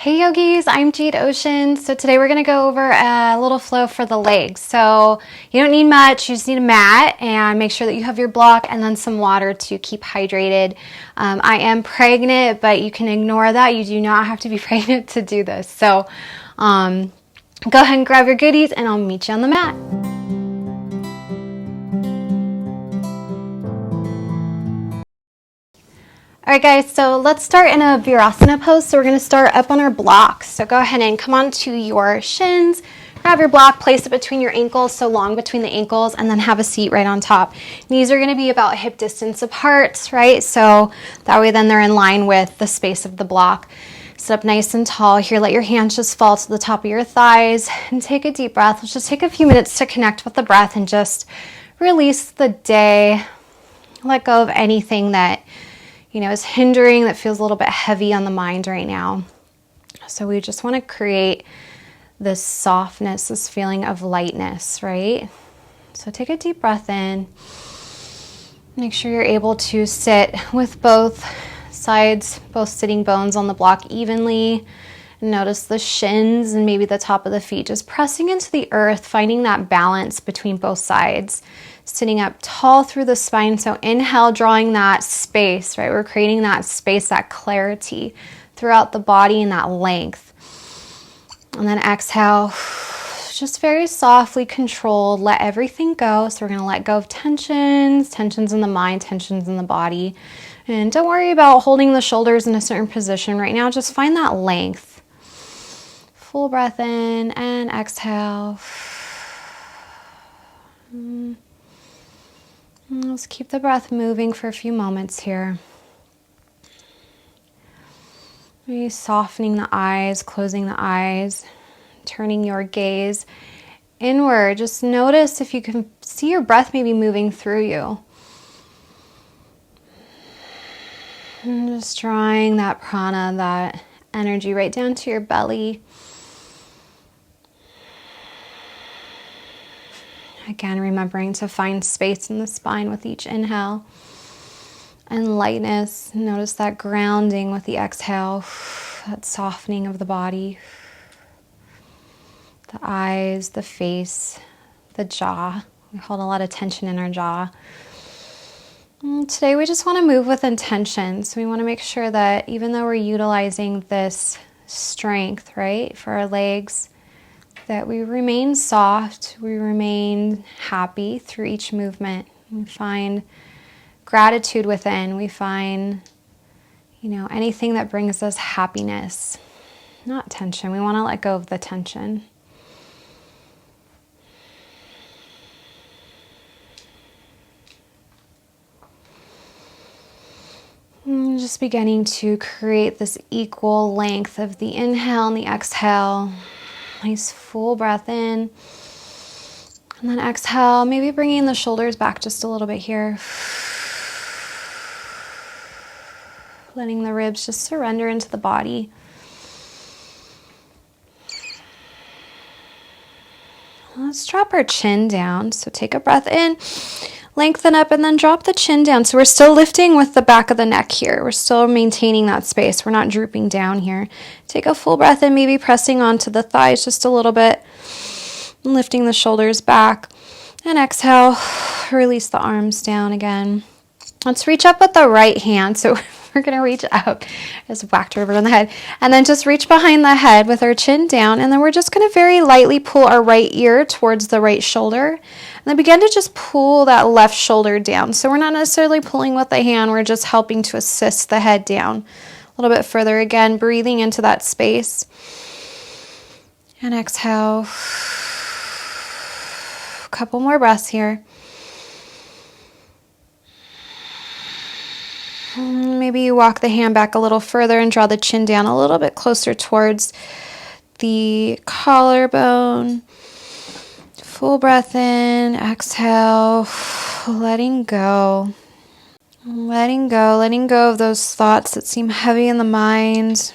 Hey yogis, I'm Jade Ocean. So today we're going to go over a little flow for the legs. So you don't need much, you just need a mat and make sure that you have your block and then some water to keep hydrated. I am pregnant, but you can ignore that. You do not have to be pregnant to do this. So go ahead and grab your goodies and I'll meet you on the mat. All right guys, so let's start in a Virasana pose. So we're going to start up on our blocks. So go ahead and come onto your shins, grab your block, place it between your ankles, so long between the ankles, and then have a seat right on top. Knees are going to be about hip distance apart, right? So that way then they're in line with the space of the block. Sit up nice and tall here. Let your hands just fall to the top of your thighs and take a deep breath. Let's just take a few minutes to connect with the breath and just release the day. Let go of anything that is hindering, that feels a little bit heavy on the mind right now. So we just want to create this softness, this feeling of lightness, right? So take a deep breath in. Make sure you're able to sit with both sides, both sitting bones on the block evenly. Notice the shins and maybe the top of the feet just pressing into the earth, finding that balance between both sides. Sitting up tall through the spine. So inhale, drawing that space, right? We're creating that space, that clarity throughout the body and that length. And then exhale, just very softly controlled, let everything go. So we're going to let go of tensions in the mind, tensions in the body. And don't worry about holding the shoulders in a certain position right now. Just find that length. Full breath in and exhale. Let's keep the breath moving for a few moments here. Maybe softening the eyes, closing the eyes, turning your gaze inward. Just notice if you can see your breath maybe moving through you. And just drawing that prana, that energy right down to your belly. Again, remembering to find space in the spine with each inhale. And lightness. Notice that grounding with the exhale. That softening of the body. The eyes, the face, the jaw. We hold a lot of tension in our jaw. And today we just want to move with intention. So we want to make sure that even though we're utilizing this strength, right, for our legs, that we remain soft, we remain happy through each movement. We find gratitude within. We find, anything that brings us happiness, not tension. We want to let go of the tension. And just beginning to create this equal length of the inhale and the exhale. Nice full breath in. And then exhale, maybe bringing the shoulders back just a little bit here. Letting the ribs just surrender into the body. Let's drop our chin down. So take a breath in, lengthen up, and then drop the chin down. So we're still lifting with the back of the neck here. We're still maintaining that space. We're not drooping down here. Take a full breath in, maybe pressing onto the thighs just a little bit. And lifting the shoulders back. And exhale, release the arms down again. Let's reach up with the right hand. So we're going to reach up. Just whacked her over on the head. And then just reach behind the head with our chin down. And then we're just going to very lightly pull our right ear towards the right shoulder. And then begin to just pull that left shoulder down. So we're not necessarily pulling with the hand. We're just helping to assist the head down a little bit further. Again, breathing into that space. And exhale. A couple more breaths here. Maybe you walk the hand back a little further and draw the chin down a little bit closer towards the collarbone. Full breath in, exhale, letting go. Letting go of those thoughts that seem heavy in the mind,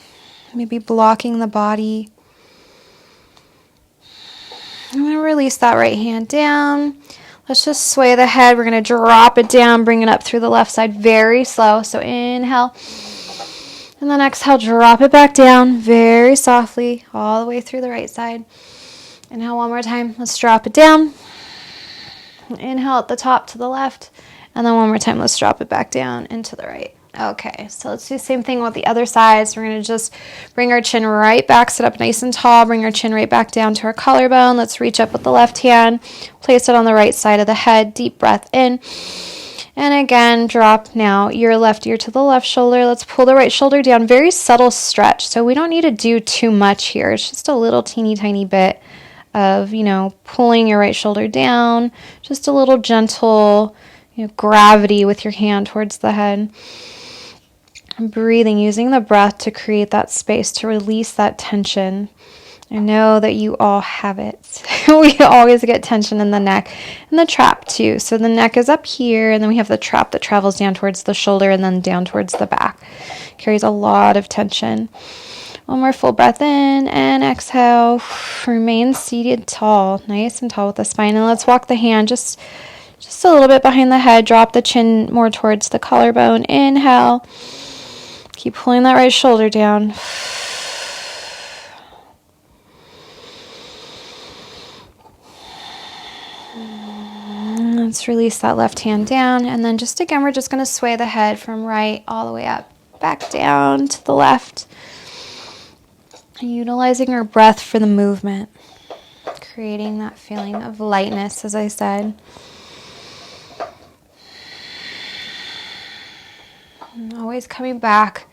maybe blocking the body. I'm going to release that right hand down. Let's just sway the head. We're going to drop it down, bring it up through the left side very slow. So inhale, And then exhale, drop it back down very softly all the way through the right side. Inhale one more time. Let's drop it down. Inhale at the top to the left. And then one more time, let's drop it back down into the right. Okay, so let's do the same thing with the other side. So we're going to just bring our chin right back, sit up nice and tall, bring our chin right back down to our collarbone. Let's reach up with the left hand, place it on the right side of the head, deep breath in. And again, drop now your left ear to the left shoulder. Let's pull the right shoulder down, very subtle stretch. So we don't need to do too much here. It's just a little teeny tiny bit of, pulling your right shoulder down, just a little gentle, gravity with your hand towards the head. Breathing, using the breath to create that space, to release that tension. I know that you all have it. We always get tension in the neck and the trap too. So the neck is up here, and then we have the trap that travels down towards the shoulder and then down towards the back. Carries a lot of tension. One more full breath in and exhale. Remain seated tall, nice and tall with the spine. And let's walk the hand just a little bit behind the head. Drop the chin more towards the collarbone. Inhale. Keep pulling that right shoulder down. Let's release that left hand down. And then just again, we're just going to sway the head from right all the way up, back down to the left. Utilizing our breath for the movement. Creating that feeling of lightness, as I said. And always coming back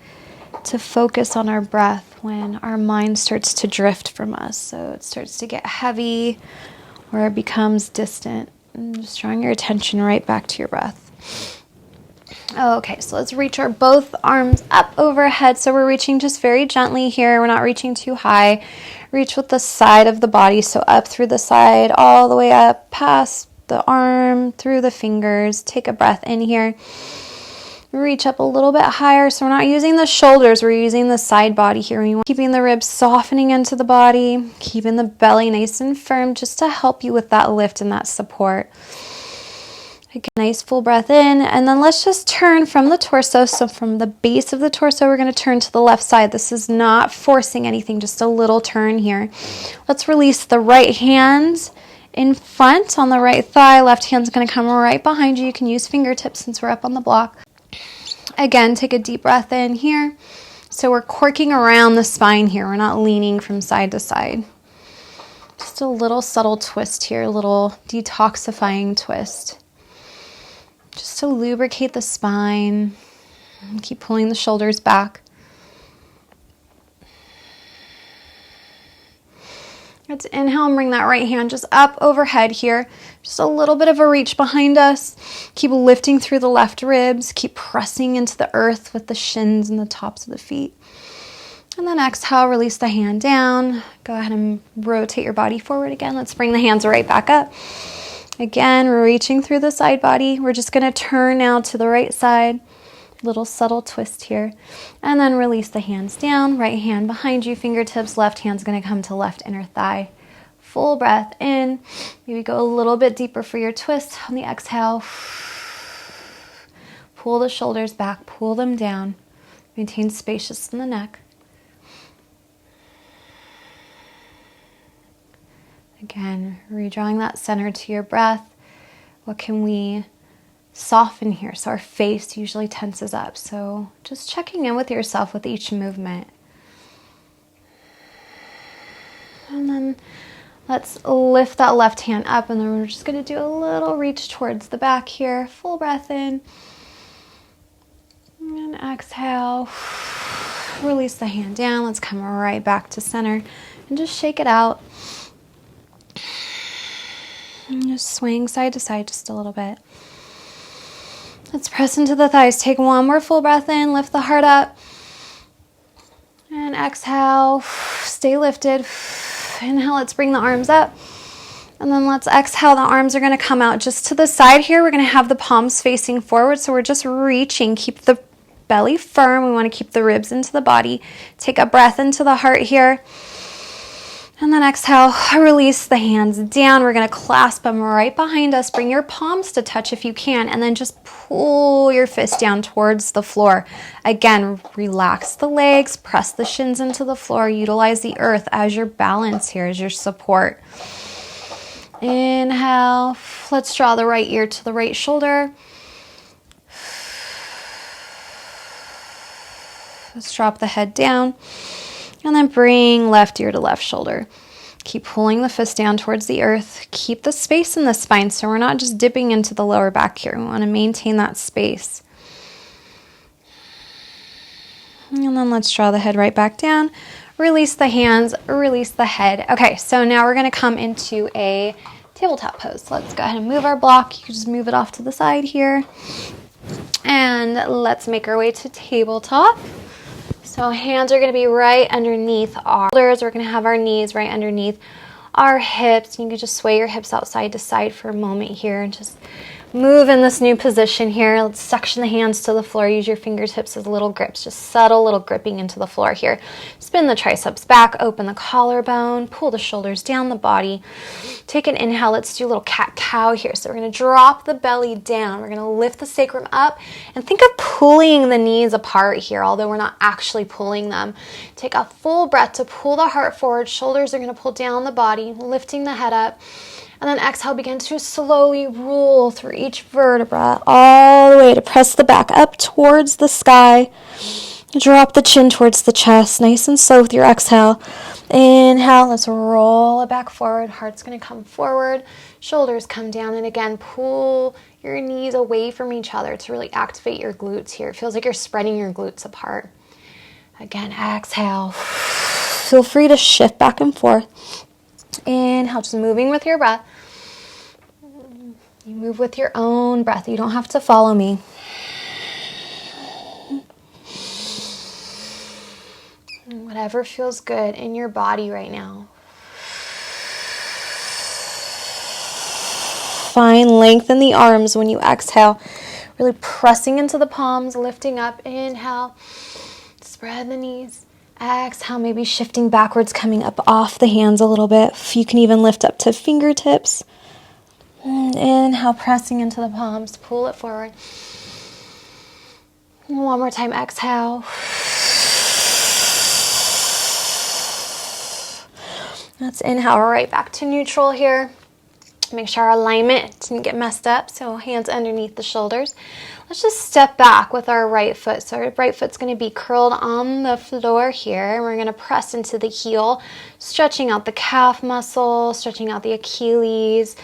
to focus on our breath when our mind starts to drift from us. So it starts to get heavy or it becomes distant. And just drawing your attention right back to your breath. Okay, so let's reach our both arms up overhead. So we're reaching just very gently here. We're not reaching too high. Reach with the side of the body. So up through the side, all the way up, past the arm, through the fingers. Take a breath in here. Reach up a little bit higher. So we're not using the shoulders. We're using the side body here. Keeping the ribs softening into the body. Keeping the belly nice and firm just to help you with that lift and that support. Again, nice full breath in. And then let's just turn from the torso. So from the base of the torso, we're going to turn to the left side. This is not forcing anything, just a little turn here. Let's release the right hand in front on the right thigh. Left hand's going to come right behind you. You can use fingertips since we're up on the block. Again, take a deep breath in here. So we're corking around the spine here. We're not leaning from side to side. Just a little subtle twist here, a little detoxifying twist. Just to lubricate the spine. And keep pulling the shoulders back. Let's inhale and bring that right hand just up overhead here. Just a little bit of a reach behind us. Keep lifting through the left ribs. Keep pressing into the earth with the shins and the tops of the feet. And then exhale, release the hand down. Go ahead and rotate your body forward again. Let's bring the hands right back up. Again, we're reaching through the side body. We're just going to turn now to the right side. Little subtle twist here. And then release the hands down. Right hand behind you, fingertips. Left hand's going to come to left inner thigh. Full breath in. Maybe go a little bit deeper for your twist. On the exhale, pull the shoulders back, pull them down. Maintain spacious in the neck. Again, redrawing that center to your breath. What can we soften here? So our face usually tenses up. So just checking in with yourself with each movement. And then let's lift that left hand up, and then we're just going to do a little reach towards the back here. Full breath in. And exhale. Release the hand down. Let's come right back to center and just shake it out. And just swing side to side just a little bit. Let's press into the thighs. Take one more full breath in. Lift the heart up. And exhale. Stay lifted. Inhale. Let's bring the arms up. And then let's exhale. The arms are going to come out just to the side here. We're going to have the palms facing forward. So we're just reaching. Keep the belly firm. We want to keep the ribs into the body. Take a breath into the heart here. And then exhale, release the hands down. We're going to clasp them right behind us. Bring your palms to touch if you can, and then just pull your fist down towards the floor. Again, relax the legs, press the shins into the floor. Utilize the earth as your balance here, as your support. Inhale. Let's draw the right ear to the right shoulder. Let's drop the head down. And then bring left ear to left shoulder. Keep pulling the fist down towards the earth. Keep the space in the spine so we're not just dipping into the lower back here. We want to maintain that space. And then let's draw the head right back down. Release the hands, release the head. Okay, so now we're going to come into a tabletop pose. Let's go ahead and move our block. You can just move it off to the side here. And let's make our way to tabletop. So hands are going to be right underneath our shoulders. We're going to have our knees right underneath our hips. You can just sway your hips out side to side for a moment here and just move in this new position here. Let's suction the hands to the floor. Use your fingertips as little grips. Just subtle little gripping into the floor here. Spin the triceps back, open the collarbone, pull the shoulders down the body. Take an inhale. Let's do a little cat-cow here. So we're going to drop the belly down. We're going to lift the sacrum up and think of pulling the knees apart here, although we're not actually pulling them. Take a full breath to pull the heart forward. Shoulders are going to pull down the body, lifting the head up. And then exhale, begin to slowly roll through each vertebra all the way to press the back up towards the sky. Drop the chin towards the chest, nice and slow with your exhale. Inhale, let's roll it back forward. Heart's going to come forward, shoulders come down, and again, pull your knees away from each other to really activate your glutes here. It feels like you're spreading your glutes apart. Again, exhale. Feel free to shift back and forth. Inhale, just moving with your breath. You move with your own breath. You don't have to follow me. Whatever feels good in your body right now. Find length in the arms when you exhale. Really pressing into the palms, lifting up. Inhale. Spread the knees. Exhale, maybe shifting backwards, coming up off the hands a little bit. You can even lift up to fingertips. And inhale, pressing into the palms, pull it forward. One more time, exhale. Let's inhale right back to neutral here. Make sure our alignment didn't get messed up, so hands underneath the shoulders. Let's just step back with our right foot. So our right foot's going to be curled on the floor here. We're going to press into the heel, stretching out the calf muscle, stretching out the Achilles.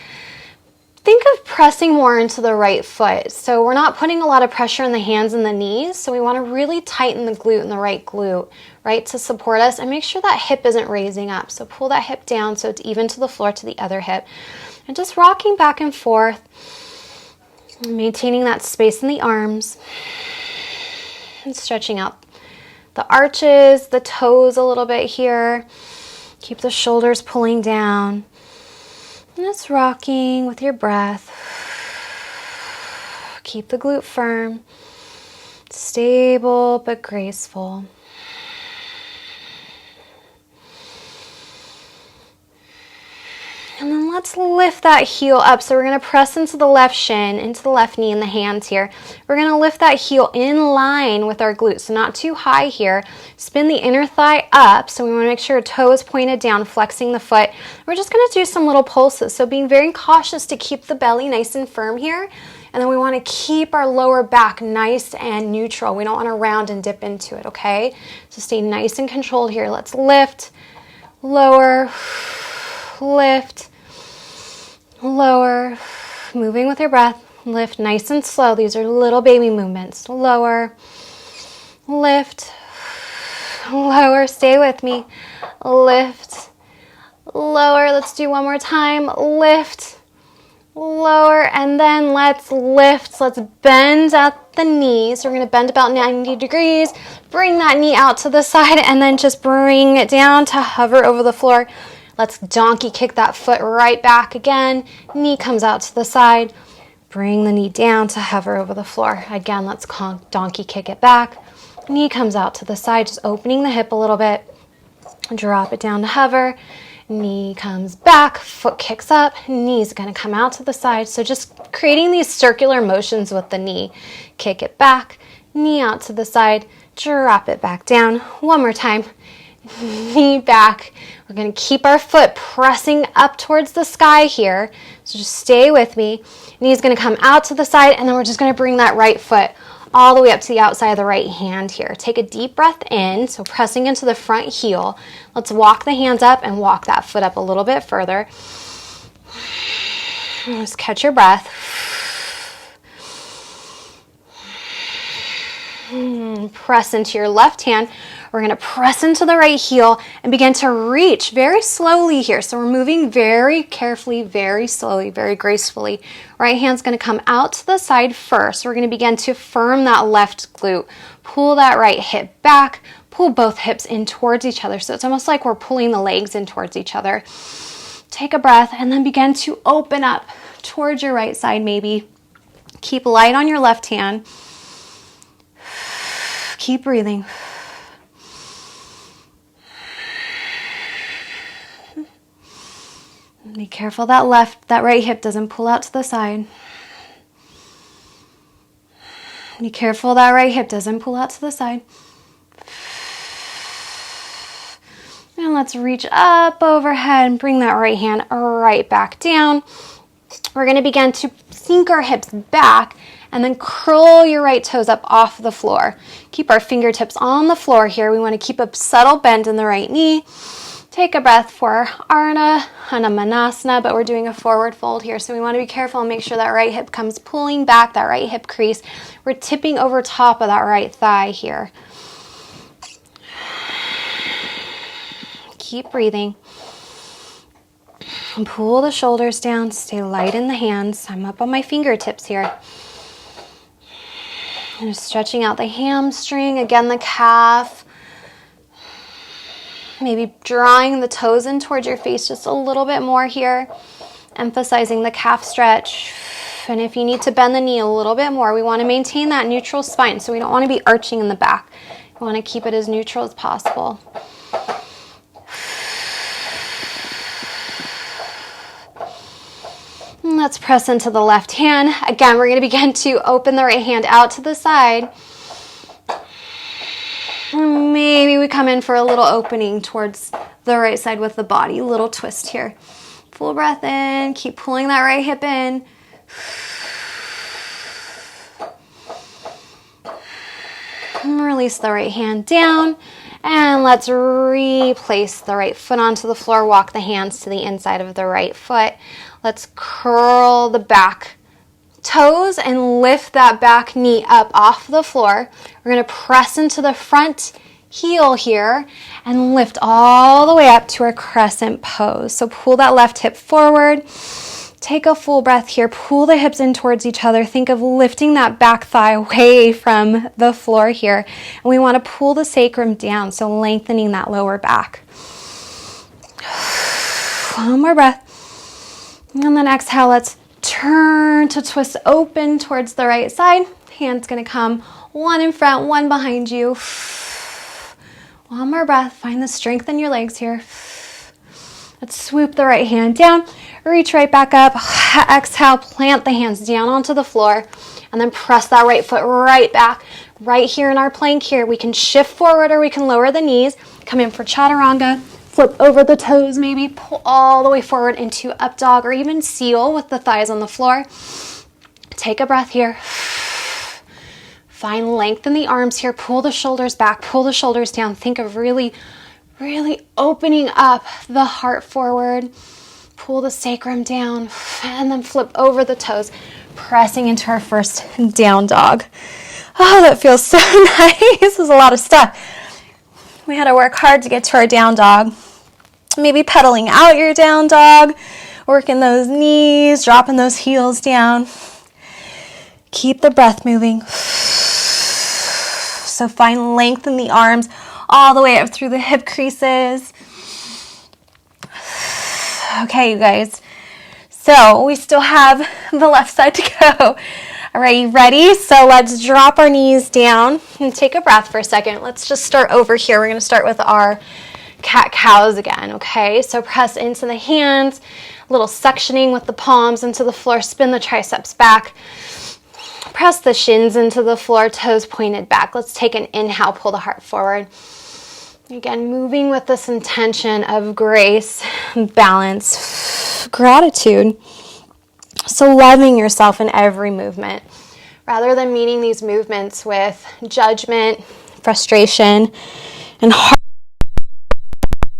Think of pressing more into the right foot. So we're not putting a lot of pressure on the hands and the knees. So we want to really tighten the glute and the right glute, right, to support us. And make sure that hip isn't raising up. So pull that hip down so it's even to the floor to the other hip. And just rocking back and forth, maintaining that space in the arms. And stretching out the arches, the toes a little bit here. Keep the shoulders pulling down. And just rocking with your breath. Keep the glute firm, stable but graceful. And then let's lift that heel up. So we're going to press into the left shin, into the left knee and the hands here. We're going to lift that heel in line with our glutes, so not too high here. Spin the inner thigh up, so we want to make sure toe is pointed down, flexing the foot. We're just going to do some little pulses, so being very cautious to keep the belly nice and firm here. And then we want to keep our lower back nice and neutral. We don't want to round and dip into it, okay? So stay nice and controlled here. Let's lift, lower, lift, lower, moving with your breath. Lift nice and slow. These are little baby movements. Lower, lift, lower. Stay with me. Lift, lower. Let's do one more time. Lift, lower, and then let's lift. Let's bend at the knees. We're going to bend about 90 degrees. Bring that knee out to the side and then just bring it down to hover over the floor. Let's donkey kick that foot right back again. Knee comes out to the side. Bring the knee down to hover over the floor. Again, let's donkey kick it back. Knee comes out to the side, just opening the hip a little bit. Drop it down to hover. knee comes back, foot kicks up, knee's gonna come out to the side. So just creating these circular motions with the knee. Kick it back, knee out to the side, drop it back down. One more time, knee back. We're gonna keep our foot pressing up towards the sky here. So just stay with me. Knee's gonna come out to the side, and then we're just gonna bring that right foot all the way up to the outside of the right hand here. Take a deep breath in, so pressing into the front heel. Let's walk the hands up and walk that foot up a little bit further. Just catch your breath. Press into your left hand. We're going to press into the right heel and begin to reach very slowly here. So we're moving very carefully, very slowly, very gracefully. Right hand's going to come out to the side first. We're going to begin to firm that left glute. Pull that right hip back. Pull both hips in towards each other. So it's almost like we're pulling the legs in towards each other. Take a breath and then begin to open up towards your right side maybe. Keep light on your left hand. Keep breathing. Be careful that right hip doesn't pull out to the side. Be careful that right hip doesn't pull out to the side. And let's reach up overhead and bring that right hand right back down. We're going to begin to sink our hips back and then curl your right toes up off the floor. Keep our fingertips on the floor here. We want to keep a subtle bend in the right knee. Take a breath for Arda Hanamanasana, but we're doing a forward fold here, so we want to be careful and make sure that right hip comes pulling back, that right hip crease. We're tipping over top of that right thigh here. Keep breathing. And pull the shoulders down, stay light in the hands. I'm up on my fingertips here. And just stretching out the hamstring, again the calf. Maybe drawing the toes in towards your face just a little bit more here. Emphasizing the calf stretch. And if you need to bend the knee a little bit more, we want to maintain that neutral spine. So we don't want to be arching in the back. We want to keep it as neutral as possible. And let's press into the left hand. Again, we're going to begin to open the right hand out to the side. Maybe we come in for a little opening towards the right side with the body. Little twist here. Full breath in. Keep pulling that right hip in. Release the right hand down. And let's replace the right foot onto the floor. Walk the hands to the inside of the right foot. Let's curl the back toes and lift that back knee up off the floor. We're going to press into the front heel here and lift all the way up to our crescent pose. So pull that left hip forward. Take a full breath here. Pull the hips in towards each other. Think of lifting that back thigh away from the floor here. And we want to pull the sacrum down, so lengthening that lower back. One more breath. And then exhale, let's turn to twist open towards the right side. Hand's going to come one in front, one behind you. One more breath. Find the strength in your legs here. Let's swoop the right hand down. Reach right back up. Exhale, plant the hands down onto the floor. And then press that right foot right back. Right here in our plank here, we can shift forward or we can lower the knees. Come in for chaturanga. Flip over the toes maybe. Pull all the way forward into up dog or even seal with the thighs on the floor. Take a breath here. Find length in the arms here. Pull the shoulders back. Pull the shoulders down. Think of really opening up the heart forward. Pull the sacrum down and then flip over the toes, pressing into our first down dog. Oh, that feels so nice. This is a lot of stuff. We had to work hard to get to our down dog. Maybe pedaling out your down dog, working those knees, dropping those heels down. Keep the breath moving. So find length in the arms all the way up through the hip creases. Okay, you guys. So we still have the left side to go. All right, you ready? So let's drop our knees down and take a breath for a second. Let's just start over here. We're going to start with our cat-cows again, okay? So press into the hands, a little suctioning with the palms into the floor, spin the triceps back, press the shins into the floor, toes pointed back. Let's take an inhale, pull the heart forward. Again, moving with this intention of grace, balance, gratitude. So loving yourself in every movement, rather than meeting these movements with judgment, frustration, and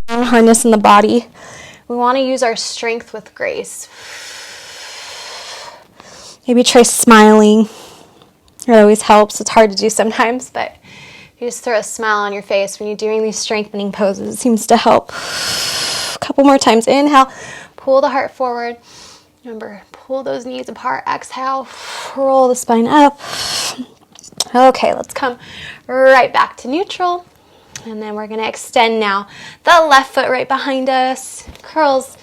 hardness in the body. We want to use our strength with grace. Maybe try smiling. It always helps. It's hard to do sometimes, but you just throw a smile on your face when you're doing these strengthening poses. It seems to help. A couple more times. Inhale, pull the heart forward. Remember, pull those knees apart. Exhale, roll the spine up. Okay, let's come right back to neutral. And then we're going to extend now. The left foot right behind us. Curls,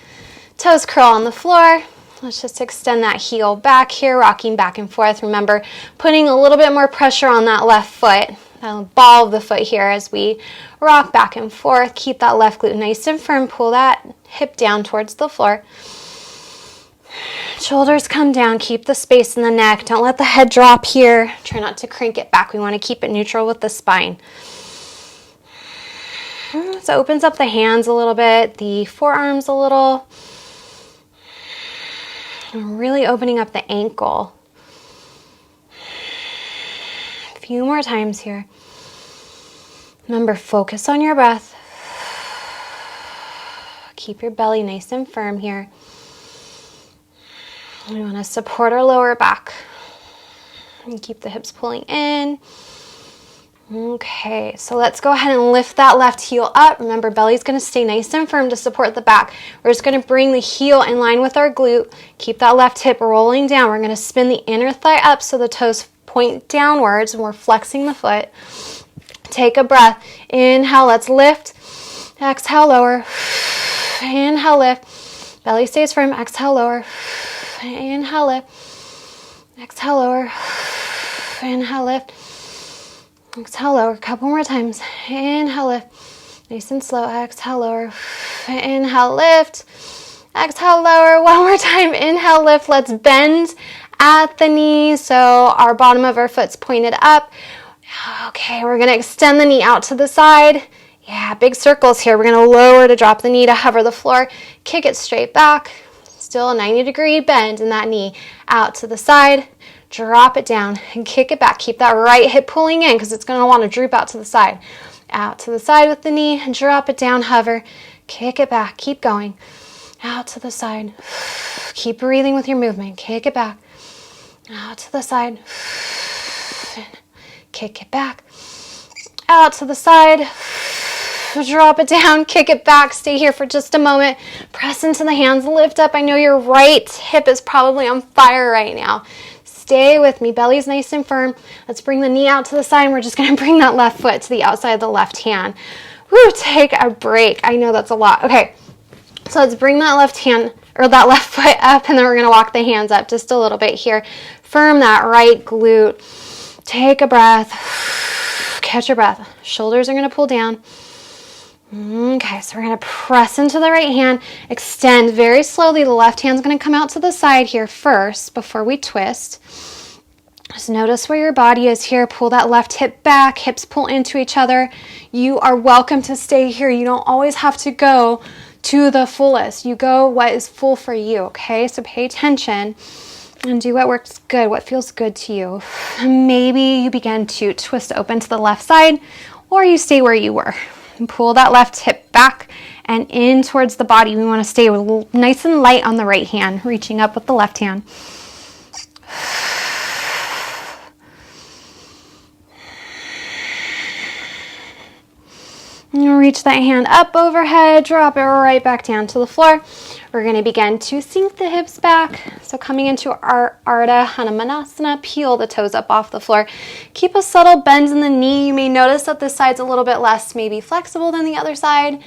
toes curl on the floor. Let's just extend that heel back here, rocking back and forth. Remember, putting a little bit more pressure on that left foot. The ball of the foot here as we rock back and forth. Keep that left glute nice and firm. Pull that hip down towards the floor. Shoulders come down. Keep the space in the neck. Don't let the head drop here. Try not to crank it back. We want to keep it neutral with the spine. So opens up the hands a little bit, the forearms a little. And really opening up the ankle. A few more times here. Remember, focus on your breath. Keep your belly nice and firm here. We want to support our lower back. And keep the hips pulling in. Okay, so let's go ahead and lift that left heel up. Remember, belly's going to stay nice and firm to support the back. We're just going to bring the heel in line with our glute. Keep that left hip rolling down. We're going to spin the inner thigh up so the toes point downwards and we're flexing the foot. Take a breath. Inhale, let's lift. Exhale, lower. Inhale, lift. Belly stays firm. Exhale, lower. Inhale, lift. Exhale, lower. Inhale, lift. Exhale, lower. A couple more times. Inhale, lift. Nice and slow. Exhale, lower. Inhale, lift. Exhale, lower. One more time. Inhale, lift. Let's bend at the knee so our bottom of our foot's pointed up. Okay, we're going to extend the knee out to the side. Yeah, big circles here. We're going to lower to drop the knee to hover the floor. Kick it straight back. Still a 90-degree bend in that knee. Out to the side. Drop it down and kick it back. Keep that right hip pulling in because it's going to want to droop out to the side. Out to the side with the knee and drop it down, hover. Kick it back. Keep going. Out to the side. Keep breathing with your movement. Kick it back. Out to the side. Kick it back. Out to the side. Drop it down. Kick it back. Stay here for just a moment. Press into the hands. Lift up. I know your right hip is probably on fire right now. Stay with me. Belly's nice and firm. Let's bring the knee out to the side. And we're just going to bring that left foot to the outside of the left hand. Woo, take a break. I know that's a lot. Okay, so let's bring that left hand or that left foot up, and then we're going to walk the hands up just a little bit here. Firm that right glute. Take a breath. Catch your breath. Shoulders are going to pull down. Okay, so we're going to press into the right hand, extend very slowly. The left hand's going to come out to the side here first before we twist. Just notice where your body is here. Pull that left hip back, hips pull into each other. You are welcome to stay here. You don't always have to go to the fullest. You go what is full for you, okay? So pay attention and do what works good, what feels good to you. Maybe you begin to twist open to the left side, or you stay where you were. And pull that left hip back and in towards the body. We want to stay nice and light on the right hand, reaching up with the left hand. And reach that hand up overhead, drop it right back down to the floor. We're going to begin to sink the hips back. So coming into our Arda Hanamanasana, peel the toes up off the floor. Keep a subtle bend in the knee. You may notice that this side's a little bit less maybe flexible than the other side.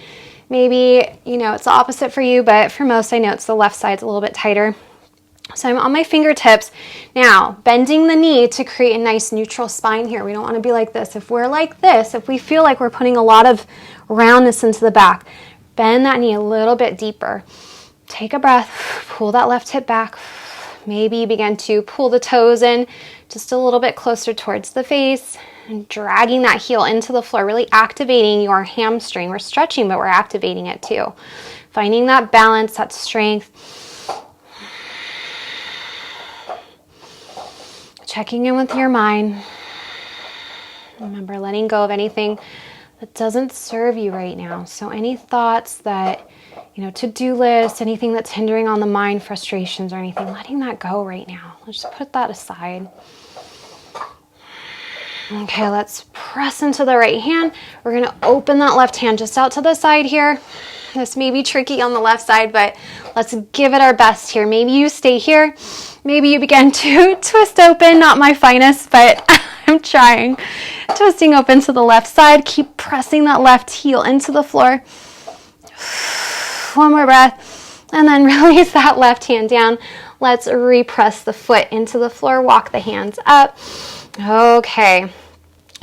Maybe, it's the opposite for you, but for most I know it's the left side's a little bit tighter. So I'm on my fingertips. Now, bending the knee to create a nice neutral spine here. We don't want to be like this. If we're like this, if we feel like we're putting a lot of roundness into the back. Bend that knee a little bit deeper. Take a breath, pull that left hip back. Maybe begin to pull the toes in just a little bit closer towards the face and dragging that heel into the floor, really activating your hamstring. We're stretching, but we're activating it too. Finding that balance, that strength. Checking in with your mind. Remember, letting go of anything that doesn't serve you right now. So any thoughts that, to-do lists, anything that's hindering on the mind, frustrations or anything, letting that go right now. Let's just put that aside. Okay, let's press into the right hand. We're going to open that left hand just out to the side here. This may be tricky on the left side, but let's give it our best here. Maybe you stay here. Maybe you begin to twist open. Not my finest, but I'm trying. Twisting open to the left side. Keep pressing that left heel into the floor. One more breath. And then release that left hand down. Let's repress the foot into the floor. Walk the hands up. Okay.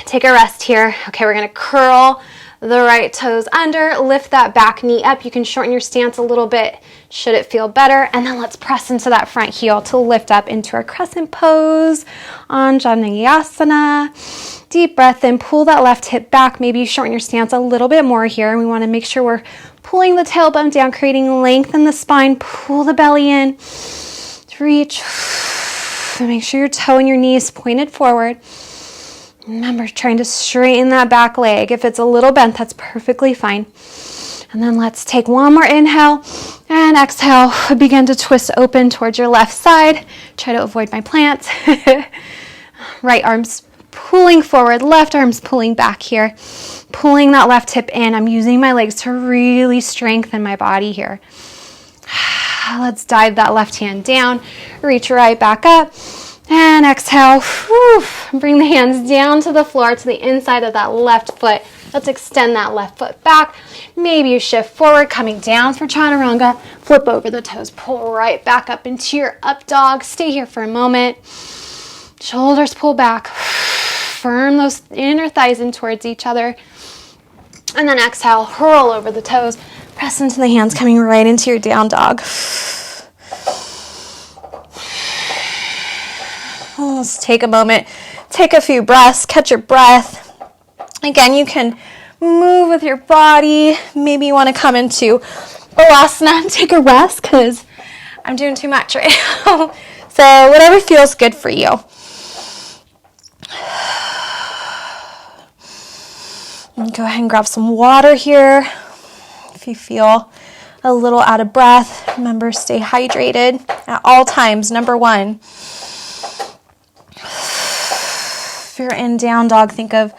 Take a rest here. Okay, we're going to curl the right toes under, lift that back knee up. You can shorten your stance a little bit should it feel better. And then let's press into that front heel to lift up into our crescent pose on Vinyasa. Deep breath in, pull that left hip back. Maybe you shorten your stance a little bit more here. We want to make sure we're pulling the tailbone down, creating length in the spine. Pull the belly in, reach. Make sure your toe and your knees pointed forward. Remember, trying to straighten that back leg. If it's a little bent, that's perfectly fine. And then let's take one more inhale and exhale. Begin to twist open towards your left side. Try to avoid my plants. Right arm's pulling forward, left arm's pulling back here. Pulling that left hip in. I'm using my legs to really strengthen my body here. Let's dive that left hand down. Reach right back up. And exhale, bring the hands down to the floor, to the inside of that left foot. Let's extend that left foot back. Maybe you shift forward, coming down for chaturanga. Flip over the toes, pull right back up into your up dog. Stay here for a moment. Shoulders pull back. Firm those inner thighs in towards each other. And then exhale, hurl over the toes. Press into the hands, coming right into your down dog. Let's take a moment, take a few breaths, catch your breath. Again, you can move with your body. Maybe you want to come into Virasana and take a rest because I'm doing too much right now. So whatever feels good for you. And go ahead and grab some water here. If you feel a little out of breath, remember, stay hydrated at all times. Number one. If you're in down dog, think of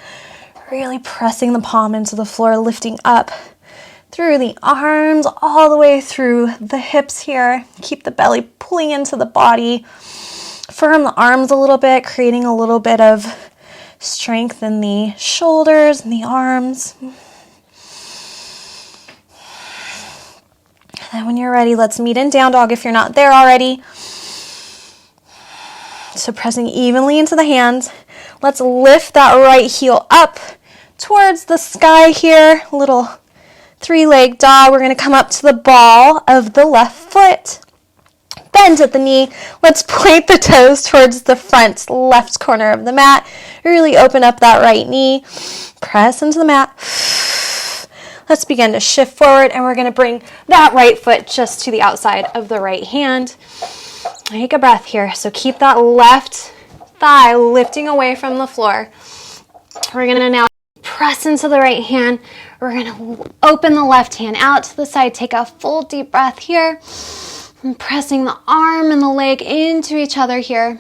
really pressing the palm into the floor, lifting up through the arms, all the way through the hips here. Keep the belly pulling into the body. Firm the arms a little bit, creating a little bit of strength in the shoulders and the arms. And then when you're ready, let's meet in down dog if you're not there already. So pressing evenly into the hands. Let's lift that right heel up towards the sky here. Little 3-leg dog. We're going to come up to the ball of the left foot. Bend at the knee. Let's point the toes towards the front left corner of the mat. Really open up that right knee. Press into the mat. Let's begin to shift forward, and we're going to bring that right foot just to the outside of the right hand. Take a breath here. So keep that left thigh lifting away from the floor. We're going to now press into the right hand. We're going to open the left hand out to the side. Take a full deep breath here. And pressing the arm and the leg into each other here.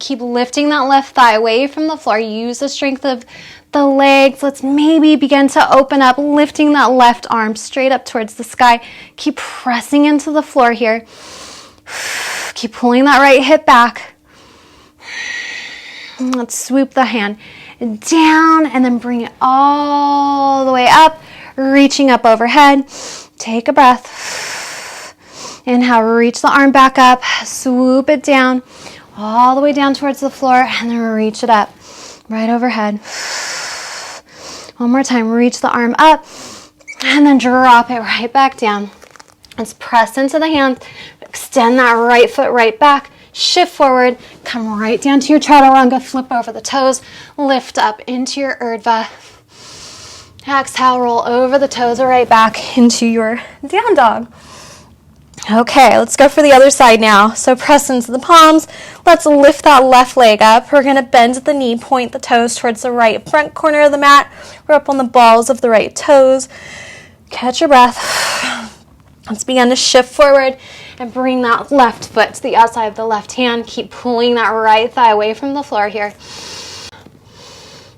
Keep lifting that left thigh away from the floor. Use the strength of the legs. Let's maybe begin to open up, lifting that left arm straight up towards the sky. Keep pressing into the floor here. Keep pulling that right hip back. Let's swoop the hand down and then bring it all the way up, reaching up overhead. Take a breath. Inhale, reach the arm back up, swoop it down, all the way down towards the floor, and then reach it up, right overhead. One more time, reach the arm up and then drop it right back down. Let's press into the hands, extend that right foot right back, shift forward, come right down to your chaturanga, flip over the toes, lift up into your urdhva. Exhale, roll over the toes right back into your down dog. Okay, let's go for the other side now. So press into the palms. Let's lift that left leg up. We're going to bend at the knee, point the toes towards the right front corner of the mat. We're up on the balls of the right toes. Catch your breath. Let's begin to shift forward and bring that left foot to the outside of the left hand. Keep pulling that right thigh away from the floor here.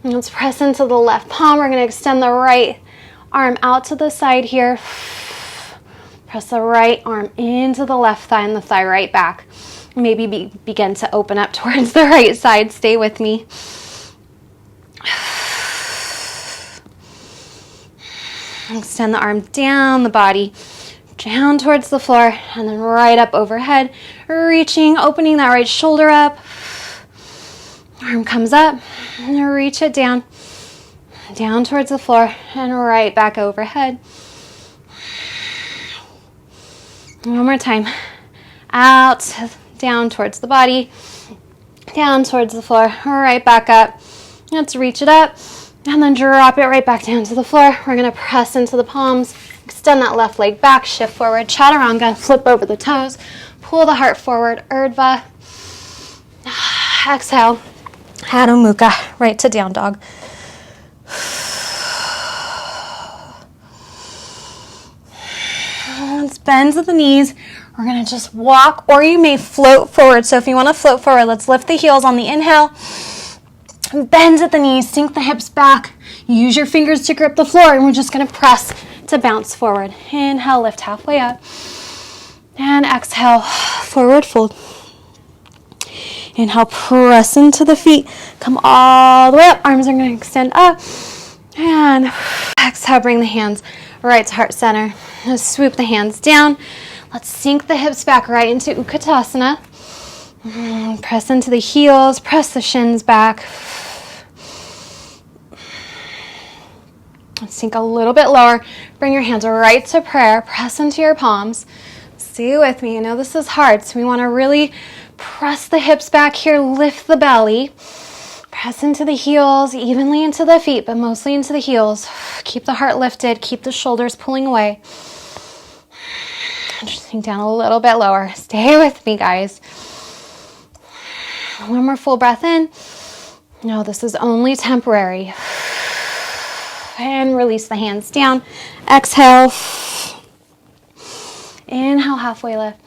And let's press into the left palm. We're going to extend the right arm out to the side here. Press the right arm into the left thigh and the thigh right back. Maybe begin to open up towards the right side. Stay with me. Extend the arm down the body, down towards the floor, and then right up overhead. Reaching, opening that right shoulder up. Arm comes up, and reach it down, down towards the floor, and right back overhead. One more time. Out, down towards the body, down towards the floor, right back up. Let's reach it up, and then drop it right back down to the floor. We're going to press into the palms, extend that left leg back, shift forward, chaturanga, flip over the toes, pull the heart forward, urdhva. Exhale, Adho Mukha, right to down dog. Let's bend at the knees. We're going to just walk, or you may float forward. So if you want to float forward, let's lift the heels on the inhale. Bend at the knees, sink the hips back. Use your fingers to grip the floor, and we're just going to press to bounce forward. Inhale, lift halfway up. And exhale, forward fold. Inhale, press into the feet. Come all the way up. Arms are going to extend up. And exhale, bring the hands right to heart center. Just swoop the hands down. Let's sink the hips back right into Utkatasana. Press into the heels, press the shins back. Let's sink a little bit lower. Bring your hands right to prayer. Press into your palms. Stay with me. I know this is hard, so we want to really press the hips back here. Lift the belly. Press into the heels, evenly into the feet, but mostly into the heels. Keep the heart lifted. Keep the shoulders pulling away. Just sink down a little bit lower. Stay with me, guys. One more full breath in. No, this is only temporary. And release the hands down. Exhale. Inhale, halfway lift.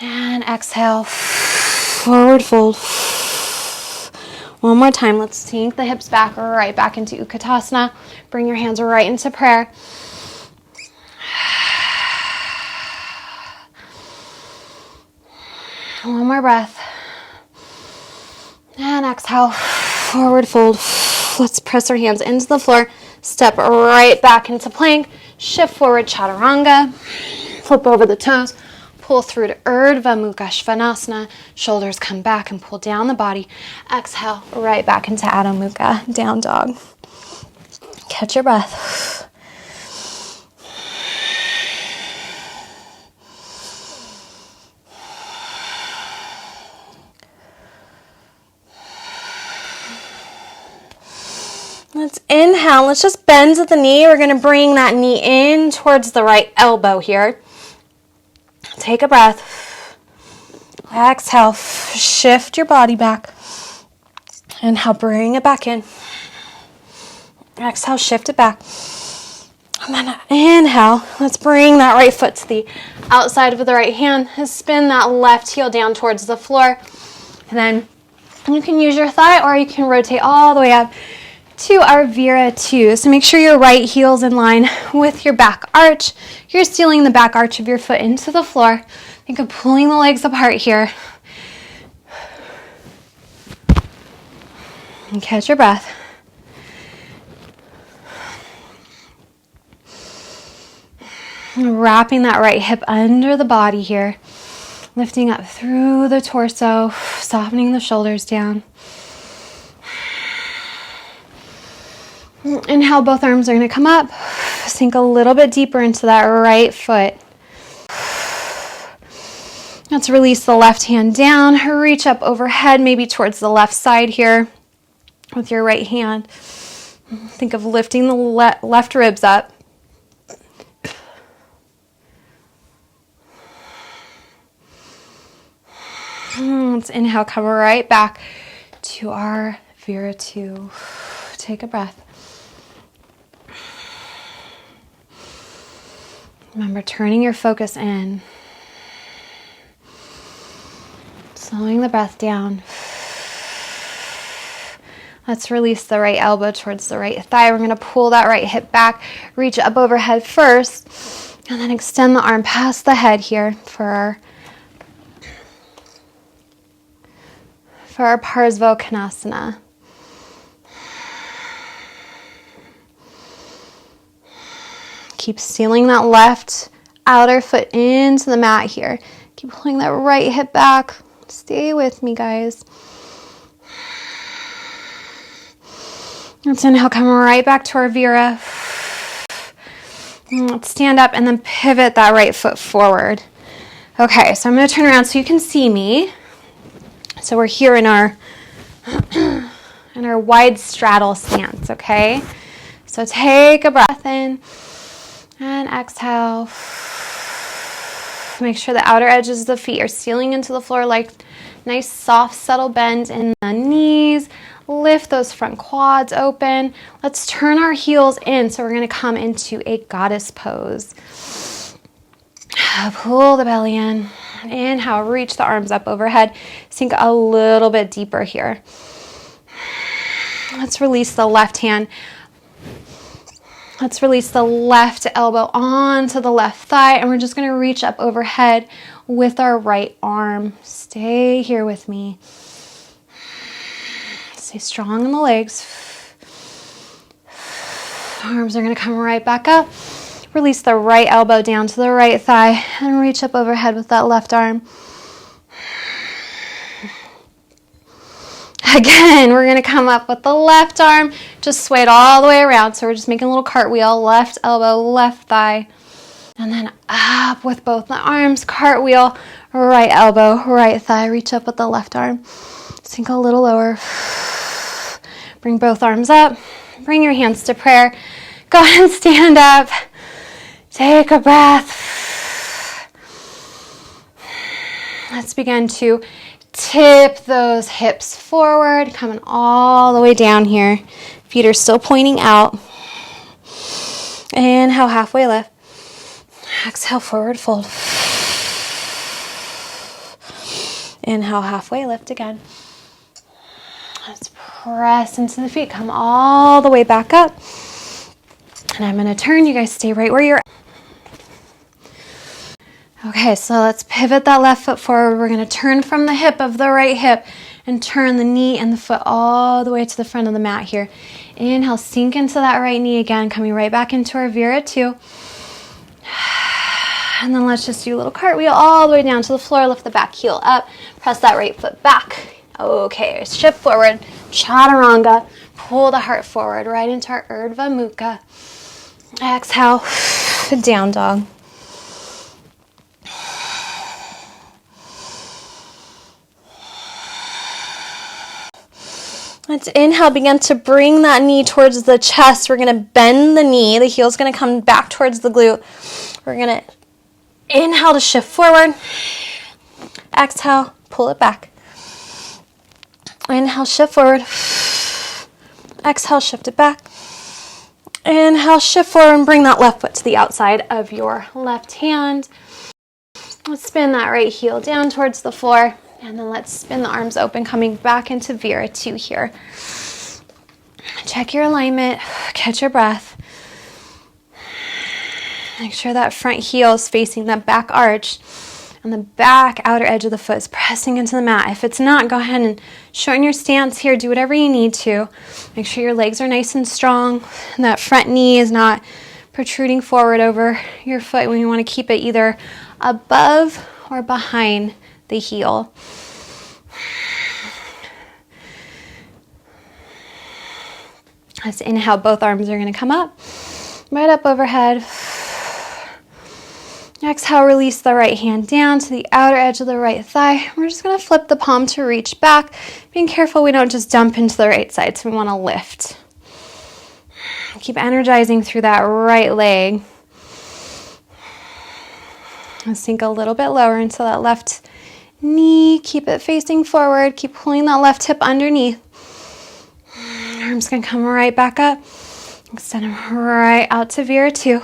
And exhale. Forward fold. One more time. Let's sink the hips back, right back into Utkatasana. Bring your hands right into prayer. One more breath. And exhale, forward fold. Let's press our hands into the floor. Step right back into plank. Shift forward, chaturanga. Flip over the toes. Pull through to Urdhva Mukha Svanasana. Shoulders come back and pull down the body. Exhale, right back into Adho Mukha, down dog. Catch your breath. Let's inhale. Let's just bend at the knee. We're going to bring that knee in towards the right elbow here. Take a breath. Exhale. Shift your body back. Inhale. Bring it back in. Exhale. Shift it back. And then inhale. Let's bring that right foot to the outside of the right hand. And spin that left heel down towards the floor. And then you can use your thigh, or you can rotate all the way up to our Vira 2. So make sure your right heel's in line with your back arch. You're sealing the back arch of your foot into the floor. Think of pulling the legs apart here. And catch your breath. And wrapping that right hip under the body here. Lifting up through the torso, softening the shoulders down. Inhale, both arms are going to come up. Sink a little bit deeper into that right foot. Let's release the left hand down. Reach up overhead, maybe towards the left side here with your right hand. Think of lifting the left ribs up. Let's inhale, come right back to our Vira 2. Take a breath. Remember, turning your focus in. Slowing the breath down. Let's release the right elbow towards the right thigh. We're going to pull that right hip back. Reach up overhead first. And then extend the arm past the head here for our Badakhanasana. Keep sealing that left outer foot into the mat here. Keep pulling that right hip back. Stay with me, guys. Let's inhale, come right back to our Vira. Let's stand up and then pivot that right foot forward. Okay, so I'm going to turn around so you can see me. So we're here in our wide straddle stance, okay? So take a breath in and exhale. Make sure the outer edges of the feet are sealing into the floor, like nice soft subtle bend in the knees. Lift those front quads open. Let's turn our heels in. So we're going to come into a goddess pose. Pull the belly in. Inhale, reach the arms up overhead. Sink a little bit deeper here. Let's release the left hand. Let's release the left elbow onto the left thigh, and we're just going to reach up overhead with our right arm. Stay here with me. Stay strong in the legs. Arms are going to come right back up. Release the right elbow down to the right thigh and reach up overhead with that left arm. Again, we're going to come up with the left arm, just sway it all the way around. So we're just making a little cartwheel, left elbow, left thigh, and then up with both the arms, cartwheel, right elbow, right thigh, reach up with the left arm. Sink a little lower. Bring both arms up. Bring your hands to prayer. Go ahead and stand up. Take a breath. Let's begin to tip those hips forward, coming all the way down here. Feet are still pointing out. Inhale, halfway lift. Exhale, forward fold. Inhale, halfway lift again. Let's press into the feet, come all the way back up. And I'm going to turn. You guys stay right where you're at. Okay, so let's pivot that left foot forward. We're going to turn from the hip of the right hip and turn the knee and the foot all the way to the front of the mat here. Inhale, sink into that right knee again, coming right back into our Vira 2. And then let's just do a little cartwheel all the way down to the floor. Lift the back heel up. Press that right foot back. Okay, shift forward. Chaturanga. Pull the heart forward right into our Urdhva Mukha. Exhale, down dog. Let's inhale, begin to bring that knee towards the chest. We're going to bend the knee. The heel's going to come back towards the glute. We're going to inhale to shift forward. Exhale, pull it back. Inhale, shift forward. Exhale, shift it back. Inhale, shift forward and bring that left foot to the outside of your left hand. Let's spin that right heel down towards the floor. And then let's spin the arms open, coming back into Vira 2 here. Check your alignment, catch your breath. Make sure that front heel is facing that back arch and the back outer edge of the foot is pressing into the mat. If it's not, go ahead and shorten your stance here. Do whatever you need to. Make sure your legs are nice and strong and that front knee is not protruding forward over your foot. We want to keep it either above or behind the heel. Let's inhale, both arms are going to come up, right up overhead. Exhale, release the right hand down to the outer edge of the right thigh. We're just going to flip the palm to reach back, being careful we don't just dump into the right side, so we want to lift. Keep energizing through that right leg. Let's sink a little bit lower into that left knee. Keep it facing forward. Keep pulling that left hip underneath. Arms going to come right back up. Extend them right out to Vira 2.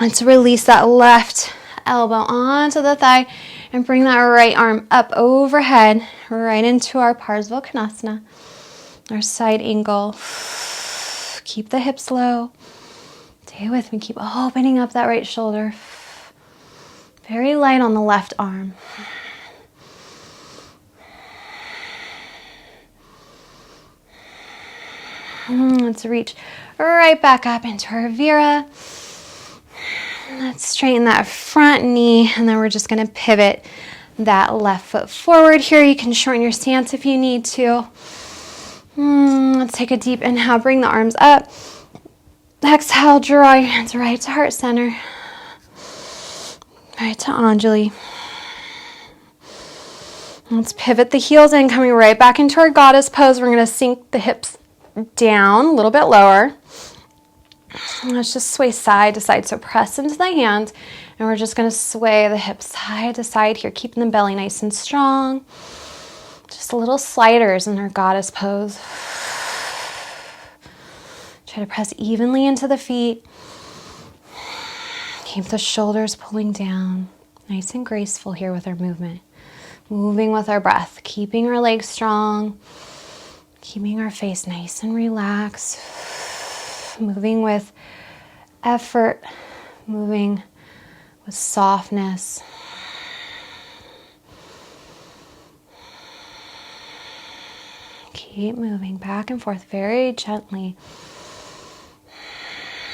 Let's release that left elbow onto the thigh and bring that right arm up overhead, right into our Virasana, our side angle. Keep the hips low. Stay with me. Keep opening up that right shoulder. Very light on the left arm. Let's reach right back up into our Vira. Let's straighten that front knee, and then we're just going to pivot that left foot forward here. You can shorten your stance if you need to. Let's take a deep inhale, bring the arms up. Exhale, draw your hands right to heart center. Right to Anjali. Let's pivot the heels in, coming right back into our goddess pose. We're going to sink the hips down a little bit lower. Let's just sway side to side. So press into the hands, and we're just going to sway the hips side to side here, keeping the belly nice and strong. Just little sliders in our goddess pose. Try to press evenly into the feet. Keep the shoulders pulling down. Nice and graceful here with our movement. Moving with our breath, keeping our legs strong, keeping our face nice and relaxed. Moving with effort, moving with softness. Keep moving back and forth very gently.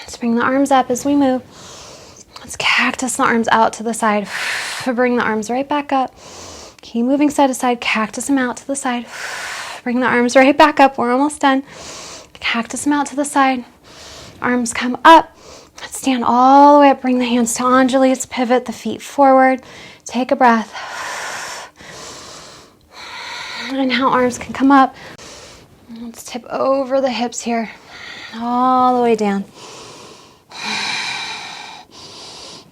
Let's bring the arms up as we move. Let's cactus the arms out to the side. Bring the arms right back up. Keep moving side to side. Cactus them out to the side. Bring the arms right back up. We're almost done. Cactus them out to the side. Arms come up. Let's stand all the way up. Bring the hands to Anjali. Let's pivot the feet forward. Take a breath. Inhale, arms can come up. Let's tip over the hips here. All the way down.